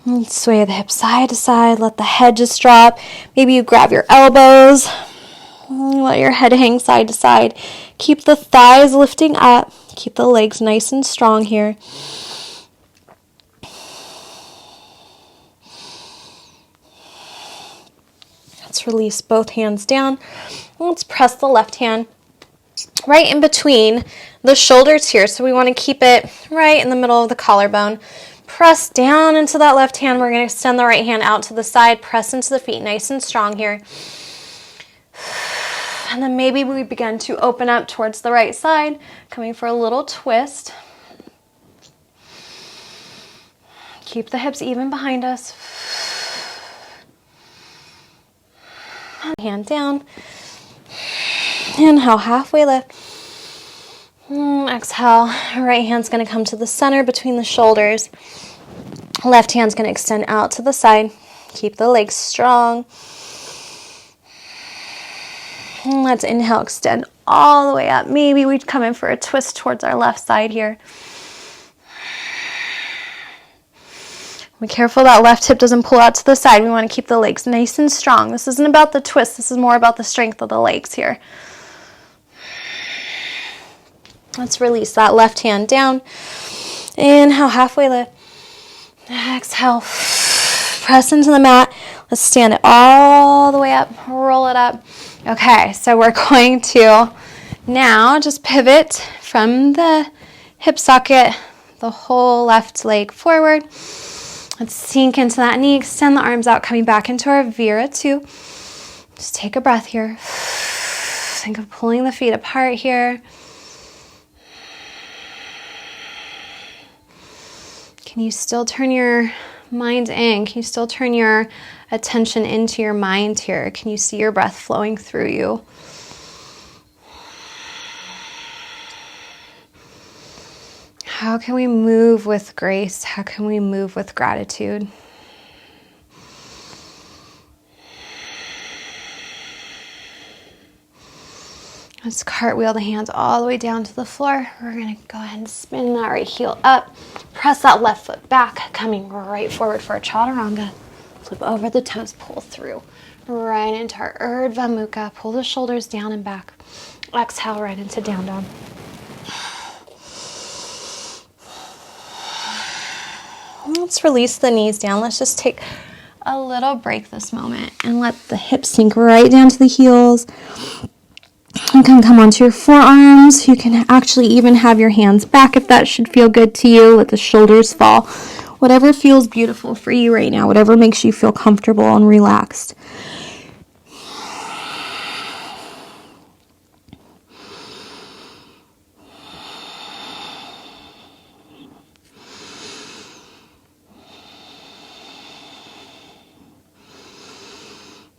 Let's sway the hips side to side. Let the head just drop. Maybe you grab your elbows. Let your head hang side to side. Keep the thighs lifting up. Keep the legs nice and strong here. Let's release both hands down. Let's press the left hand right in between the shoulders here. So we want to keep it right in the middle of the collarbone. Press down into that left hand. We're going to extend the right hand out to the side. Press into the feet nice and strong here. And then maybe we begin to open up towards the right side, coming for a little twist. Keep the hips even behind us. Hand down. Inhale, halfway lift. Exhale, right hand's going to come to the center between the shoulders. Left hand's going to extend out to the side. Keep the legs strong. And let's inhale, extend all the way up. Maybe we'd come in for a twist towards our left side here. Be careful that left hip doesn't pull out to the side. We want to keep the legs nice and strong. This isn't about the twist. This is more about the strength of the legs here. Let's release that left hand down. Inhale, halfway lift. Exhale, press into the mat. Let's stand it all the way up, roll it up. Okay, so we're going to now just pivot from the hip socket, the whole left leg forward. Let's sink into that knee, extend the arms out, coming back into our Vira 2. Just take a breath here. Think of pulling the feet apart here. Can you still turn your mind in? Can you still turn your attention into your mind here? Can you see your breath flowing through you? How can we move with grace? How can we move with gratitude? Let's cartwheel the hands all the way down to the floor. We're going to go ahead and spin that right heel up. Press that left foot back, coming right forward for a chaturanga. Flip over the toes, pull through. Right into our Urdhva Mukha. Pull the shoulders down and back. Exhale right into down dog. Let's release the knees down. Let's just take a little break this moment and let the hips sink right down to the heels. You can come onto your forearms. You can actually even have your hands back if that should feel good to you. Let the shoulders fall. Whatever feels beautiful for you right now, whatever makes you feel comfortable and relaxed.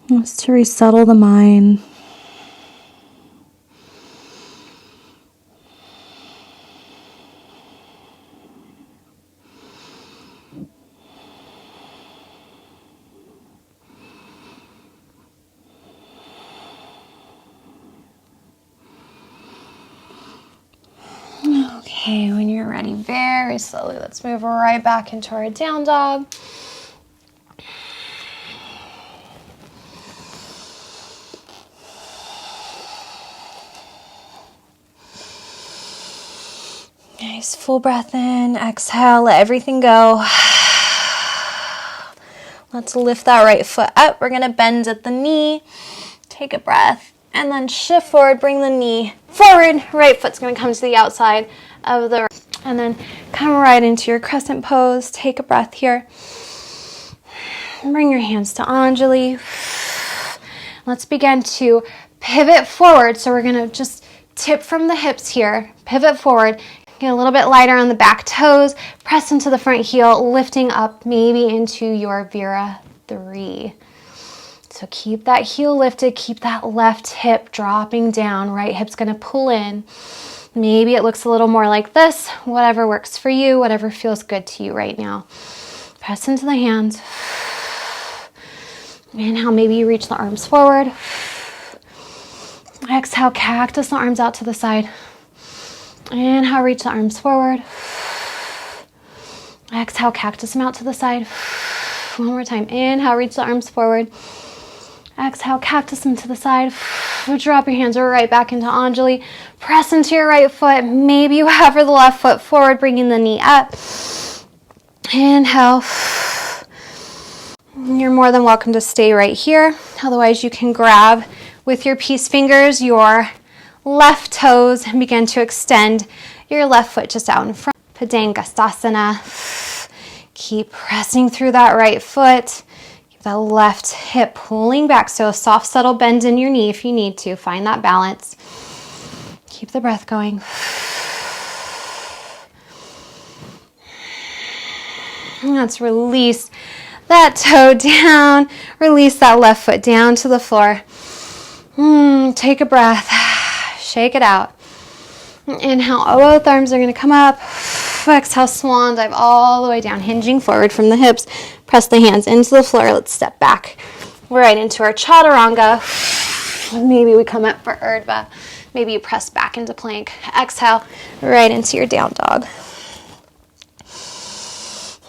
Just to resettle the mind. Okay, when you're ready, very slowly, let's move right back into our down dog. Nice, full breath in, exhale, let everything go. Let's lift that right foot up. We're gonna bend at the knee, take a breath, and then shift forward, bring the knee forward. Right foot's gonna come to the outside of the, and then come right into your crescent pose. Take a breath here. Bring your hands to Anjali. Let's begin to pivot forward. So we're gonna just tip from the hips here, pivot forward, get a little bit lighter on the back toes, press into the front heel, lifting up maybe into your Vira 3. So keep that heel lifted, keep that left hip dropping down, right hip's gonna pull in. Maybe it looks a little more like this, whatever works for you, whatever feels good to you right now. Press into the hands. Inhale, maybe you reach the arms forward. Exhale, cactus the arms out to the side. Inhale, reach the arms forward. Exhale, cactus them out to the side. One more time. Inhale, reach the arms forward. Exhale, cactus them to the side. Drop your hands right back into Anjali. Press into your right foot. Maybe you hover the left foot forward, bringing the knee up. Inhale. You're more than welcome to stay right here. Otherwise, you can grab with your peace fingers your left toes and begin to extend your left foot just out in front. Padangusthasana. Keep pressing through that right foot. The left hip pulling back, so a soft, subtle bend in your knee if you need to. Find that balance. Keep the breath going. Let's release that toe down. Release that left foot down to the floor. Take a breath. Shake it out. Inhale, both arms are going to come up. Exhale, swan dive all the way down, hinging forward from the hips. Press the hands into the floor. Let's step back right into our chaturanga. Maybe we come up for Urdhva. Maybe you press back into plank. Exhale, right into your down dog.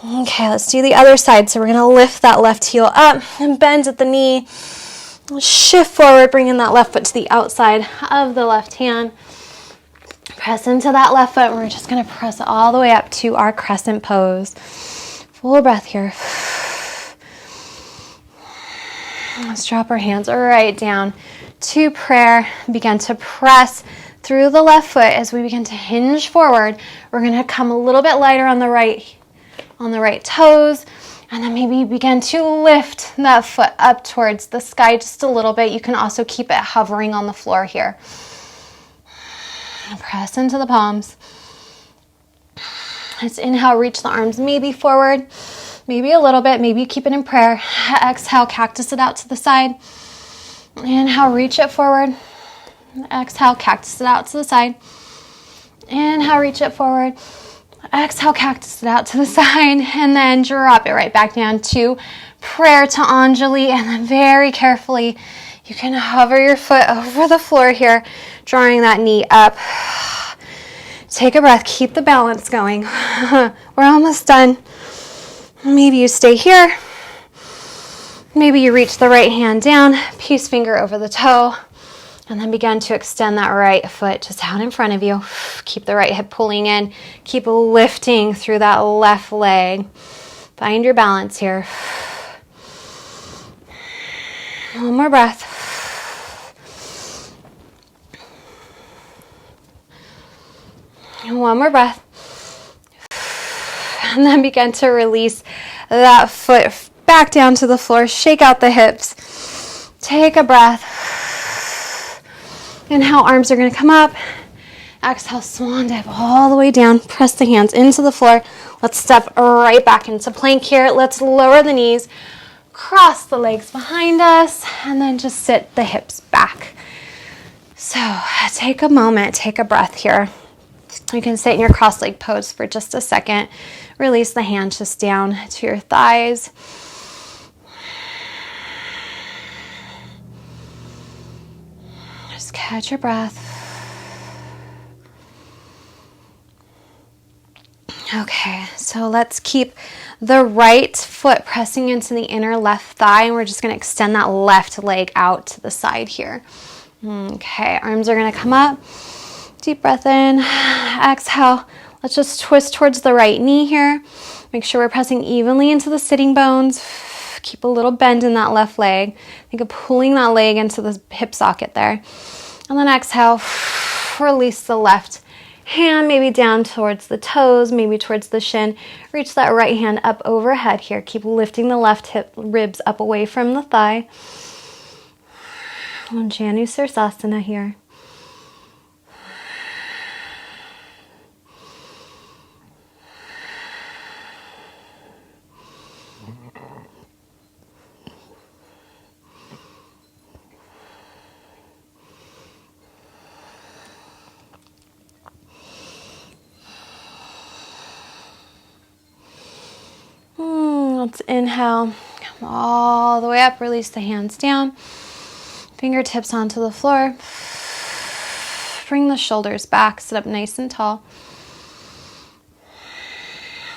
Okay, let's do the other side. So we're going to lift that left heel up and bend at the knee. Shift forward, bringing that left foot to the outside of the left hand. Press into that left foot. We're just going to press all the way up to our crescent pose. Full breath here. Let's drop our hands right down to prayer. Begin to press through the left foot as we begin to hinge forward. We're going to come a little bit lighter on the right toes. And then maybe begin to lift that foot up towards the sky just a little bit. You can also keep it hovering on the floor here. Press into the palms. Let's inhale, reach the arms maybe forward, maybe a little bit, maybe you keep it in prayer. Exhale, cactus it out to the side. Inhale, reach it forward. Exhale, cactus it out to the side. Inhale, reach it forward. Exhale, cactus it out to the side, and then drop it right back down to prayer to Anjali, and then very carefully you can hover your foot over the floor here, drawing that knee up. Take a breath, keep the balance going. We're almost done. Maybe you stay here. Maybe you reach the right hand down, peace finger over the toe, and then begin to extend that right foot just out in front of you. Keep the right hip pulling in. Keep lifting through that left leg. Find your balance here. One more breath. One more breath. And then begin to release that foot back down to the floor. Shake out the hips. Take a breath. Inhale, arms are going to come up. Exhale, swan dive all the way down. Press the hands into the floor. Let's step right back into plank here. Let's lower the knees. Cross the legs behind us. And then just sit the hips back. So take a moment. Take a breath here. You can sit in your cross-leg pose for just a second. Release the hands just down to your thighs. Just catch your breath. Okay, so let's keep the right foot pressing into the inner left thigh, and we're just going to extend that left leg out to the side here. Okay, arms are going to come up. Deep breath in. Exhale. Let's just twist towards the right knee here. Make sure we're pressing evenly into the sitting bones. Keep a little bend in that left leg. Think of pulling that leg into the hip socket there. And then exhale. Release the left hand, maybe down towards the toes, maybe towards the shin. Reach that right hand up overhead here. Keep lifting the left hip ribs up away from the thigh. Virasana here. Let's inhale, come all the way up, release the hands down, fingertips onto the floor, bring the shoulders back, sit up nice and tall.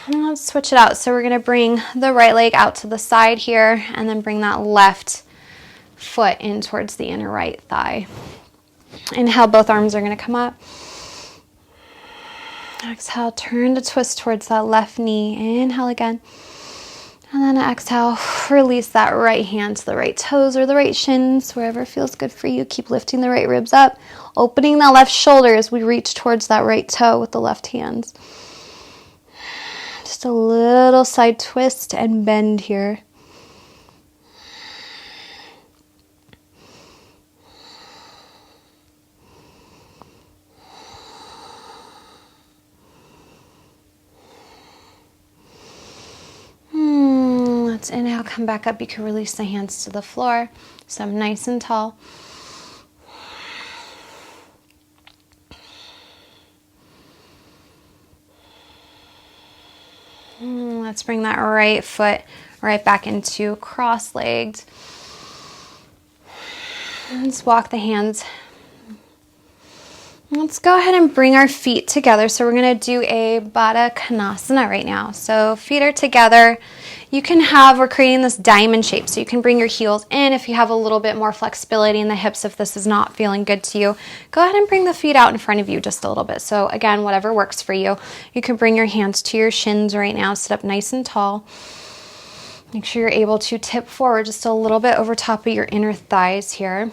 And let's switch it out. So we're going to bring the right leg out to the side here, and then bring that left foot in towards the inner right thigh. Inhale, both arms are going to come up. Exhale, turn to twist towards that left knee. Inhale again. And then exhale, release that right hand to the right toes or the right shins, wherever feels good for you. Keep lifting the right ribs up, opening that left shoulder as we reach towards that right toe with the left hands. Just a little side twist and bend here. Let's inhale, come back up. You can release the hands to the floor. So I'm nice and tall. Let's bring that right foot right back into cross-legged. Let's walk the hands. Let's go ahead and bring our feet together. So we're going to do a Badakhanasana right now. So feet are together. We're creating this diamond shape. So you can bring your heels in if you have a little bit more flexibility in the hips. If this is not feeling good to you, go ahead and bring the feet out in front of you just a little bit. So again, whatever works for you. You can bring your hands to your shins right now. Sit up nice and tall. Make sure you're able to tip forward just a little bit over top of your inner thighs here.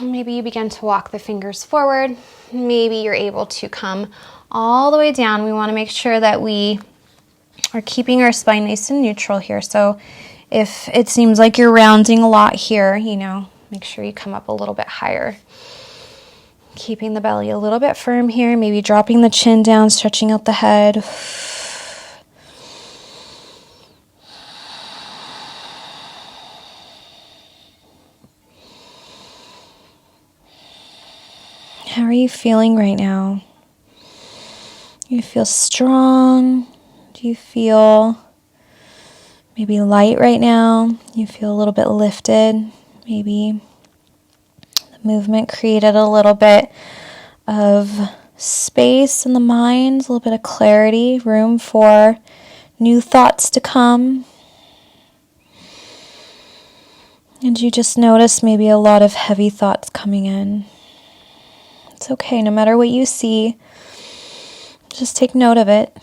Maybe you begin to walk the fingers forward. Maybe you're able to come all the way down. We want to make sure that we are keeping our spine nice and neutral here. So if it seems like you're rounding a lot here, make sure you come up a little bit higher. Keeping the belly a little bit firm here. Maybe dropping the chin down, stretching out the head. How are you feeling right now? You feel strong? Do you feel maybe light right now? You feel a little bit lifted? Maybe the movement created a little bit of space in the mind, a little bit of clarity, room for new thoughts to come. And you just notice maybe a lot of heavy thoughts coming in. It's okay, no matter what you see, just take note of it.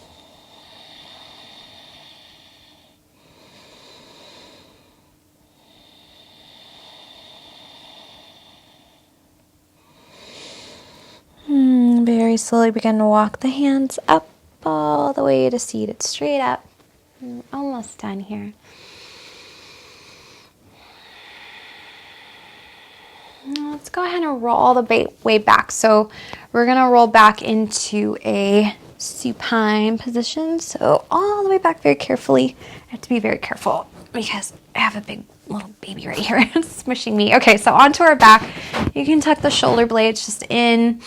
Very slowly begin to walk the hands up all the way to seated, straight up. Almost done here. Now let's go ahead and roll all the way back. So we're going to roll back into a supine position. So all the way back very carefully. I have to be very careful because I have a big little baby right here smushing me. Okay, so onto our back. You can tuck the shoulder blades just in.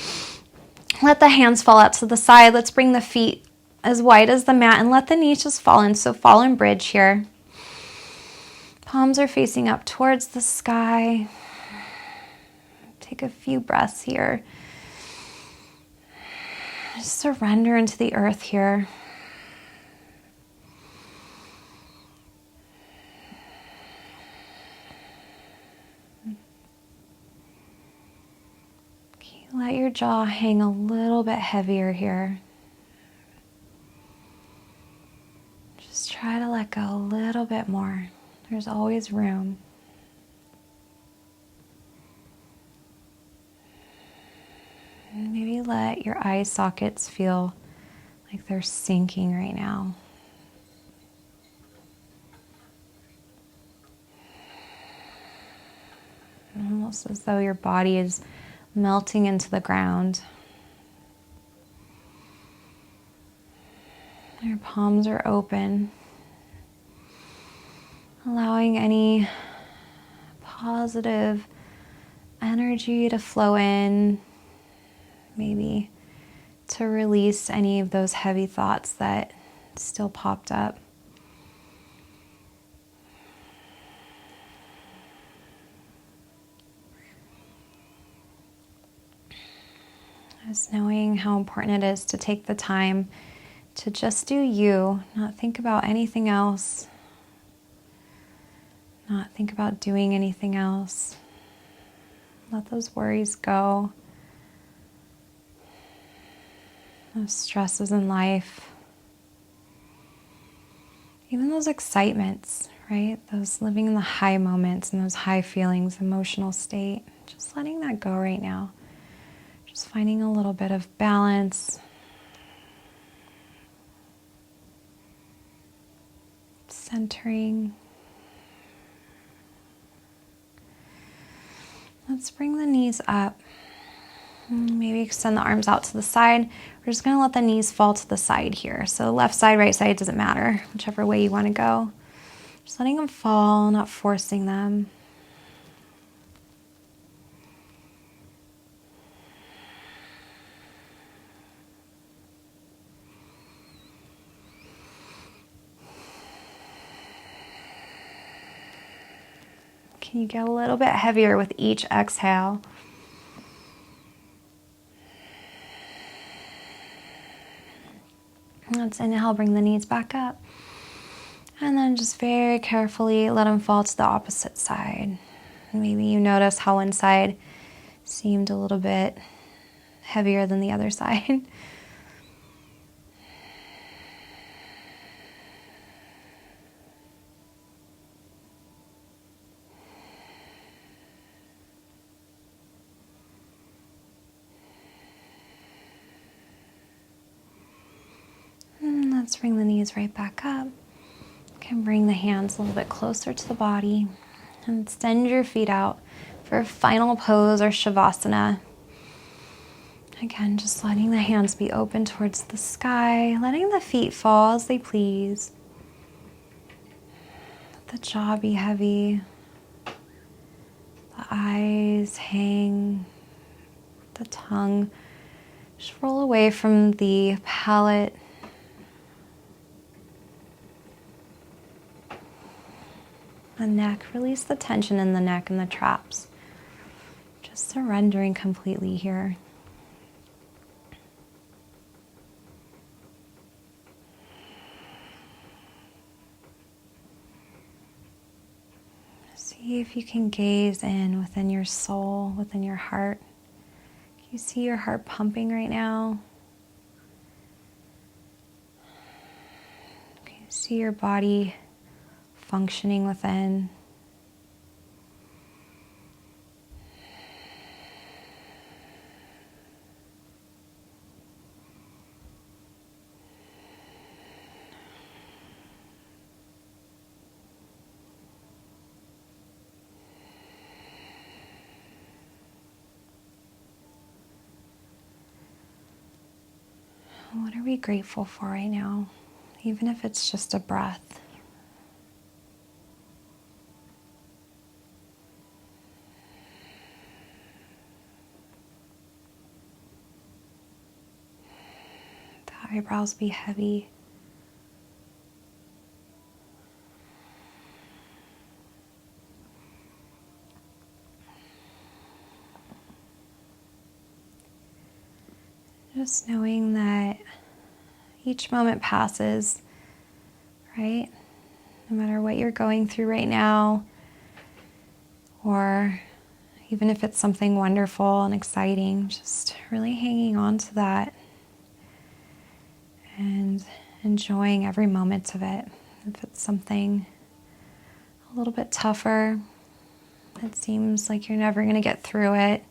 Let the hands fall out to the side. Let's bring the feet as wide as the mat and let the knees just fall in. So fall in bridge here. Palms are facing up towards the sky. Take a few breaths here. Just surrender into the earth here. Let your jaw hang a little bit heavier here. Just try to let go a little bit more. There's always room. And maybe let your eye sockets feel like they're sinking right now. Almost as though your body is melting into the ground. Your palms are open, allowing any positive energy to flow in, maybe to release any of those heavy thoughts that still popped up. Just knowing how important it is to take the time to just do you, not think about anything else, not think about doing anything else. Let those worries go, those stresses in life, even those excitements, right? Those living in the high moments and those high feelings, emotional state, just letting that go right now. Just finding a little bit of balance. Centering. Let's bring the knees up. Maybe extend the arms out to the side. We're just going to let the knees fall to the side here. So left side, right side, doesn't matter. Whichever way you want to go. Just letting them fall, not forcing them. Can you get a little bit heavier with each exhale? Let's inhale, bring the knees back up. And then just very carefully let them fall to the opposite side. Maybe you notice how one side seemed a little bit heavier than the other side. Let's bring the knees right back up. You can bring the hands a little bit closer to the body and extend your feet out for a final pose or Shavasana. Again, just letting the hands be open towards the sky, letting the feet fall as they please. Let the jaw be heavy, the eyes hang, the tongue Just roll away from the palate. The neck, release the tension in the neck and the traps. Just surrendering completely here. See if you can gaze in within your soul, within your heart. Can you see your heart pumping right now? Can you see your body functioning within? What are we grateful for right now? Even if it's just a breath. The eyebrows be heavy. Just knowing that each moment passes, right? No matter what you're going through right now, or even if it's something wonderful and exciting, just really hanging on to that and enjoying every moment of it. If it's something a little bit tougher, it seems like you're never going to get through it.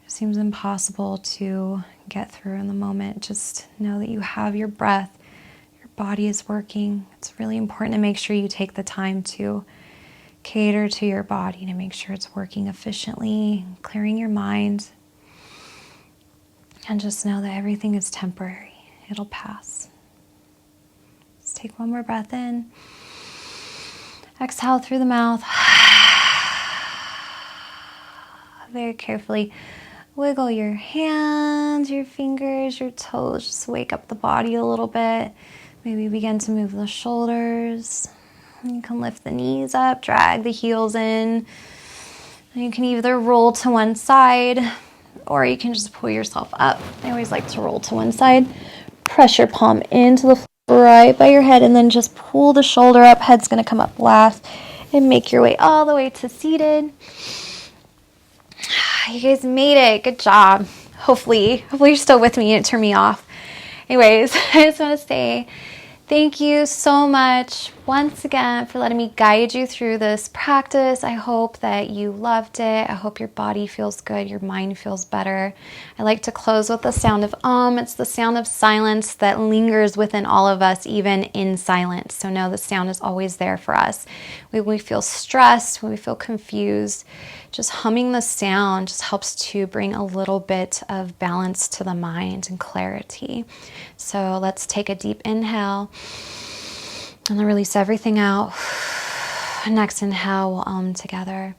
It seems impossible to get through in the moment. Just know that you have your breath, your body is working. It's really important to make sure you take the time to cater to your body, to make sure it's working efficiently, clearing your mind. And just know that everything is temporary. It'll pass. Let's take one more breath in. Exhale through the mouth. Very carefully wiggle your hands, your fingers, your toes. Just wake up the body a little bit. Maybe begin to move the shoulders. You can lift the knees up, drag the heels in. And you can either roll to one side or you can just pull yourself up. I always like to roll to one side. Press your palm into the floor right by your head and then just pull the shoulder up. Head's going to come up last and make your way all the way to seated. You guys made it. Good job. Hopefully you're still with me and turn me off. Anyways, I just want to say thank you so much once again for letting me guide you through this practice. I hope that you loved it. I hope your body feels good, your mind feels better. I like to close with the sound of Om. It's the sound of silence that lingers within all of us, even in silence. So know the sound is always there for us. When we feel stressed, when we feel confused, just humming the sound just helps to bring a little bit of balance to the mind and clarity. So let's take a deep inhale and then release everything out. Next inhale, we'll together.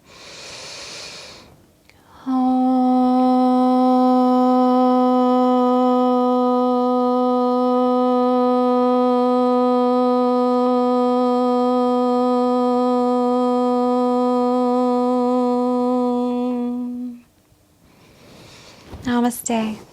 Namaste.